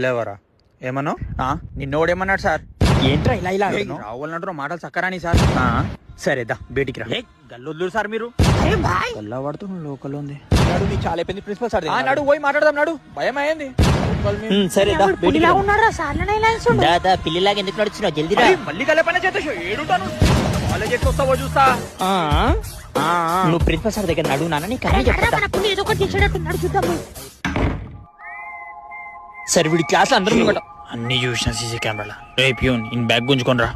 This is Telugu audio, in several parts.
లేవరా ఏమన్నా నిన్నోడేమన్నాడు సార్? ఏంట్రా ఇలా ఇలా రావాలంటారు మాటలు చక్కరాని సార్. సరేదా బయటికి రా. గల్లొద్దు సార్ మీరు. గల్లా పడుతూ లోకల్ ఉంది. చాలా అయిపోయింది ప్రిన్సిపల్ సార్. నాడు పోయి మాట్లాడదాం. నాడు భయం అయ్యింది. పిల్లిలాగా ఎందుకు నడుస్తున్నావు? జల్దీ మళ్ళీ గల్ల పని చేస్తా ఏడుంటాను. కాలేజ్ ఎట్లా వస్తావో చూస్తా. నువ్వు ప్రిన్సిపల్ సార్ దగ్గర నడువు నాన్న, నీకు అన్నీ చెప్తా. సరే వీడి క్లాస్ అందరూ అన్ని చూసిన సీసీ కెమెరాల. రేపు ఇన్ బ్యాగ్ గుంజుకోనరా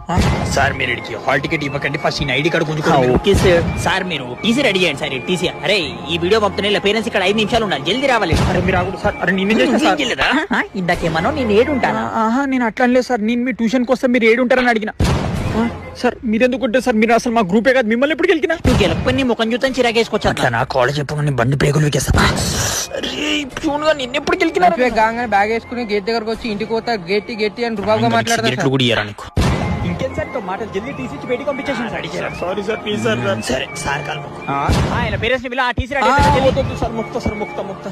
సార్. మీరు ఇడికి హాల్ టికెట్ ఇవ్వకండి, ఫస్ట్ ఈ ఐడి కార్డు గుంజుకోండి. Okay sir. సార్ మీరు టీసీ రెడీ చేయండి సార్. టీసీ అరే ఈ వీడియో పంపుతున్నా పేరెంట్స్ ఇక్కడ 5 నిమిషాలు ఉండాలి, జల్దీ రావాలి. అరే మీరు ఆగుడు సార్. అరే నేను చేస్తా. ఇందాకేమన్నా నేను ఏడుంటానా? నేను అట్లా అనలేదు సార్. నేను మీ ట్యూషన్కి వస్తే మీరు ఏడుంటారని అడిగిన సార్. మీరెందుకు ఉంటే సార్? మీరు అసలు మా గ్రూపే కాదు. మిమ్మల్ని ఎప్పుడు గెలికినా? నువ్వు గెలపని నీ ముఖం చూద్దాం చిరాకేసుకొచ్చా. అట్లా నా కాలేజ్ చెప్పగానే బండి బ్రేకులు వేకేస్తా. నిన్నెప్పుడు గెలికినా? బ్యాగ్ వేసుకుని గేట్ దగ్గరకు వచ్చి ఇంటికి పోతా గేట్టి గేట్టి అని రుబాబుగా మాట్లాడతారు కూడా ఇయ్యారా నీకు? ఇంకేం సార్ మాటలు జల్దీ టీసీ బయటికి పంపించేసి. Sorry sir please sir. సరే సార్ కాల్ పేరెంట్స్ ని టీసీ రెడీ సార్. ముక్త సార్ ముక్త.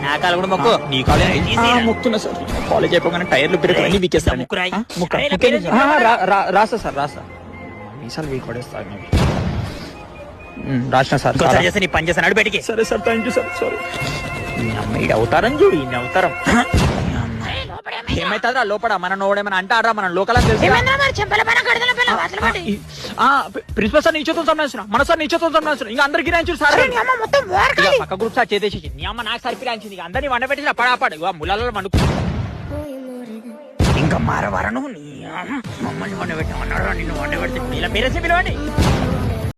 నా కాలు కూడా మొక్కు. నీ కాలేజ్ ముక్తున్నా సార్. కాలేజ్ అయిపోగానే టైర్లు పెరుగుతాయి వీకేస్తాను. రాస్తా సార్ రాస్తా. మీసాలు వీక్ పడేస్తా. రాసిన సార్. నీ పని చేస్తాను బయటికి. సరే sir thank you sir. Sorry. ఇది అవుతారని చూడు. ఇన్ని అవుతారం ఏమైతుందిరా లోపల? మన నోడేమన్నా అంటారా? మన లోకల్ ప్రిన్సిపల్ సార్ నీచేతో సంబంధించిన, మన సార్ నీచేతో సంబంధించిన, ఇంకా అందరికి రాయించు సార్. పక్క గ్రూప్ సార్ చేసేసి నీ అమ్మ నాకు సరిపి రాయించింది. అందరినీ వండ పెట్టిన పడాపాడు ముళ్ళలో వండుకు. ఇంకా మారవారను మమ్మల్ని వండ పెట్టమన్నాడు. నిన్ను వండ పెడితే ఇలా పేరేసి పిలవండి.